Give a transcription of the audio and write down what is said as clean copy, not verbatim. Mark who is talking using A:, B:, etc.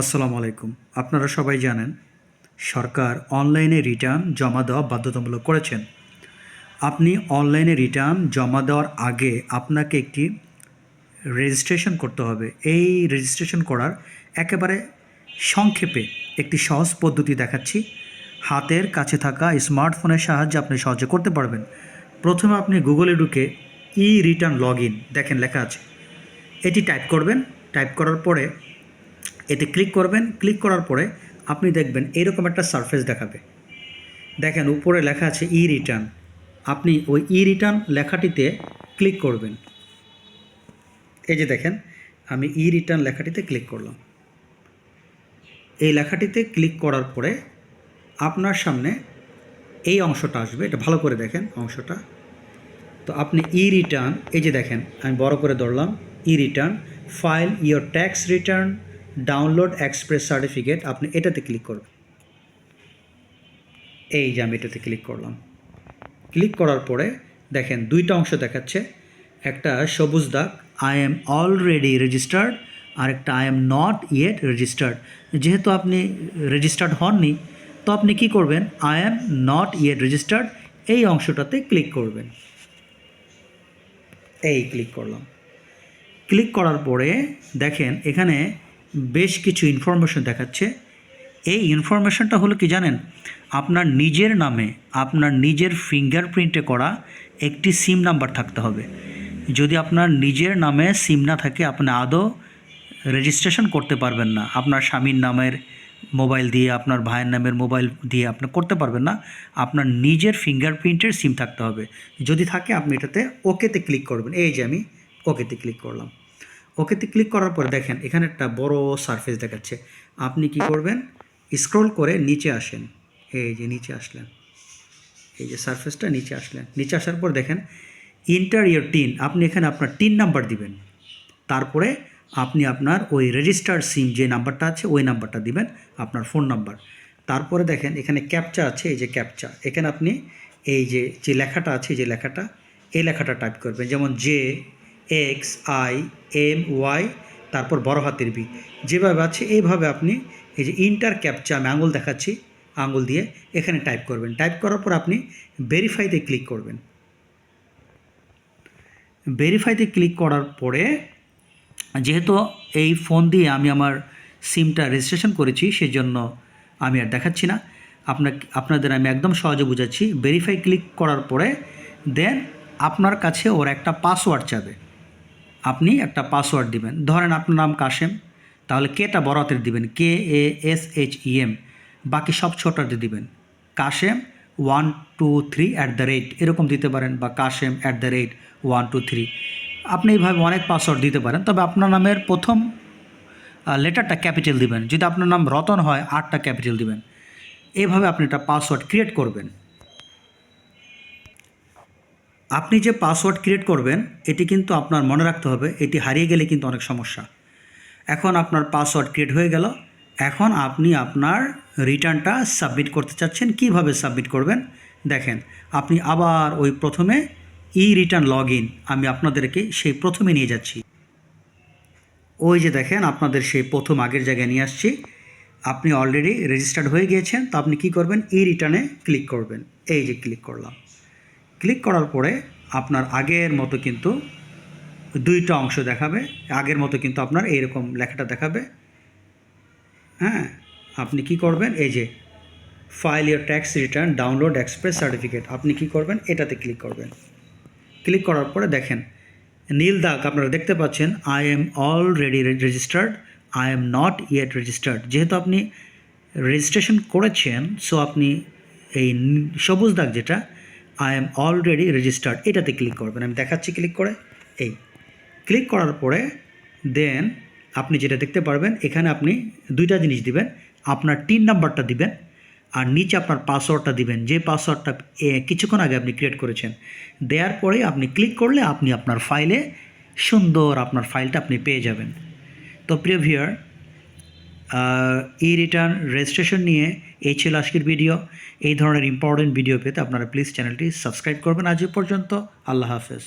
A: আসসালামু আলাইকুম। আপনারা সবাই জানেন সরকার অনলাইনে রিটার্ন জমা দেওয়া বাধ্যতামূলক করেছেন। আপনি অনলাইনে রিটার্ন জমা দেওয়ার আগে আপনাকে একটি রেজিস্ট্রেশন করতে হবে। এই রেজিস্ট্রেশন করার একেবারে সংক্ষেপে একটি সহজ পদ্ধতি দেখাচ্ছি। হাতের কাছে থাকা স্মার্টফোনের সাহায্যে আপনি সহজে করতে পারবেন। প্রথমে আপনি গুগলে ঢুকে রিটার্ন লগ ইন দেখেন লেখা আছে, এটি টাইপ করবেন। টাইপ করার পরে এতে ক্লিক করবেন। ক্লিক করার পরে আপনি দেখবেন এরকম একটা সারফেস দেখাবে। দেখেন উপরে লেখা আছে রিটার্ন। আপনি ওই রিটার্ন লেখাটিতে ক্লিক করবেন। এই যে দেখেন আমি রিটার্ন লেখাটিতে ক্লিক করলাম। এই লেখাটিতে ক্লিক করার পরে আপনার সামনে এই অংশটা আসবে। এটা ভালো করে দেখেন অংশটা। তো আপনি রিটার্ন, এই যে দেখেন আমি বড় করে ধরলাম, return file your tax return download express certificate, আপনি এটাতে ক্লিক করবেন। এই যে আমি এটাতে ক্লিক করলাম। ক্লিক করার পরে দেখেন দুইটা অংশ দেখাচ্ছে, একটা সবুজ দাগ আই এম অলরেডি রেজিস্টার্ড, আর একটা I am not yet registered. যেহেতু আপনি রেজিস্টার্ড হননি, তো আপনি কি করবেন, I am not yet registered এই অংশটাতে ক্লিক করবেন। এই ক্লিক করলাম। ক্লিক করার পরে দেখেন এখানে বেশ কিছু ইনফরমেশন দেখাচ্ছে। এই ইনফরমেশনটা হলো কি জানেন, আপনার নিজের নামে আপনার নিজের ফিঙ্গারপ্রিন্টে করা একটি সিম নাম্বার থাকতে হবে। যদি আপনার নিজের নামে সিম না থাকে আপনি আদৌ রেজিস্ট্রেশন করতে পারবেন না। আপনার স্বামীর নামের মোবাইল দিয়ে, আপনার ভাইয়ের নামের মোবাইল দিয়ে আপনি করতে পারবেন না। আপনার নিজের ফিঙ্গারপ্রিন্টের সিম থাকতে হবে। যদি থাকে আপনি এটাতে ওকেতে ক্লিক করবেন। এই যে আমি ওকেতে ক্লিক করলাম। ওকেতে ক্লিক করার পরে দেখেন এখানে একটা বড় সারফেস দেখাচ্ছে। আপনি কি করবেন, স্ক্রল করে নিচে আসেন। এই যে নিচে আসলেন, এই যে সারফেসটা নিচে আসলেন। নিচে আসার পর দেখেন ইন্টার ইয়োর টিন, আপনি এখানে আপনার টিন নাম্বার দিবেন। তারপরে আপনি আপনার ওই রেজিস্টার্ড সিম যে নাম্বারটা আছে ওই নাম্বারটা দিবেন, আপনার ফোন নাম্বার। তারপরে দেখেন এখানে ক্যাপচা আছে, এই যে ক্যাপচা, এখানে আপনি এই যে লেখাটা আছে, এই যে লেখাটা, এই লেখাটা টাইপ করবেন। যেমন JXIMY, তারপর বড় হাতের বি, যেভাবে আছে এইভাবে আপনি এই যে ইন্টার ক্যাপচা, আমি আঙুল দেখাচ্ছি, আঙুল দিয়ে এখানে টাইপ করবেন। টাইপ করার পর আপনি ভেরিফাইতে ক্লিক করবেন। ভেরিফাইতে ক্লিক করার পরে যেহেতু এই ফোন দিয়ে আমি আমার সিমটা রেজিস্ট্রেশন করেছি সেজন্য আমি আর দেখাচ্ছি না, আপনাদের আমি একদম সহজে বুঝাচ্ছি। ভেরিফাই ক্লিক করার পরে দেন আপনার কাছে ওর একটা পাসওয়ার্ড চাবে। আপনি একটা পাসওয়ার্ড দিবেন। ধরেন আপনার নাম কাশেম, তাহলে কেটা বড় হাতের দিবেন, KASHEM, বাকি সব ছোটাতে দিবেন। কাশেম 123 এরকম দিতে পারেন, বা কাশেম @123। আপনি এইভাবে অনেক পাসওয়ার্ড দিতে পারেন, তবে আপনার নামের প্রথম লেটারটা ক্যাপিটাল দিবেন। যদি আপনার নাম রতন হয় 8টা ক্যাপিটাল দিবেন। এইভাবে আপনি একটা পাসওয়ার্ড ক্রিয়েট করবেন। আপনি যে পাসওয়ার্ড ক্রিয়েট করবেন এটি কিন্তু আপনার মনে রাখতে হবে, এটি হারিয়ে গেলে কিন্তু অনেক সমস্যা। এখন আপনার পাসওয়ার্ড ক্রিয়েট হয়ে গেল। এখন আপনি আপনার রিটার্নটা সাবমিট করতে চাচ্ছেন। কিভাবে সাবমিট করবেন দেখেন, আপনি আবার ওই প্রথমে রিটার্ন লগ ইন, আমি আপনাদেরকে সেই প্রথমে নিয়ে যাচ্ছি। ওই যে দেখেন আপনাদের সেই প্রথম আগের জায়গায় নিয়ে আসছি। আপনি অলরেডি রেজিস্টার্ড হয়ে গিয়েছেন, তো আপনি কি করবেন, রিটার্নে ক্লিক করবেন। এই যে ক্লিক করলাম। ক্লিক করার পরে আপনার আগের মতো কিন্তু দুইটা অংশ দেখাবে। আগের মতো কিন্তু আপনার এইরকম লেখাটা দেখাবে। হ্যাঁ, আপনি কি করবেন, এই যে file your tax return download express certificate, আপনি কি করবেন, এটাতে ক্লিক করবেন। ক্লিক করার পরে দেখেন নীল দাগ আপনারা দেখতে পাচ্ছেন, I am already registered, I am not yet registered. যেহেতু আপনি রেজিস্ট্রেশন করেছেন, সো আপনি এই সবুজ দাগ যেটা আই এম অলরেডি রেজিস্টার্ড এটাতে ক্লিক করবেন। আমি দেখাচ্ছি ক্লিক করে। এই ক্লিক করার পরে দেন আপনি যেটা দেখতে পারবেন, এখানে আপনি দুইটা জিনিস দিবেন, আপনার টিন নাম্বারটা দিবেন, আর নিচে আপনার পাসওয়ার্ডটা দিবেন, যে পাসওয়ার্ডটা কিছুক্ষণ আগে আপনি ক্রিয়েট করেছেন। দেওয়ার পরে আপনি ক্লিক করলে আপনি আপনার ফাইলে সুন্দর আপনার ফাইলটা আপনি পেয়ে যাবেন। তো প্রিয় ভিউয়ার, রিটার্ন রেজিস্ট্রেশন নিয়ে এই ছিল আজকের ভিডিও। এই ধরনের ইম্পর্টেন্ট ভিডিও পেতে আপনারা প্লিজ চ্যানেলটি সাবস্ক্রাইব করবেন। আজ পর্যন্ত আল্লাহ হাফেজ।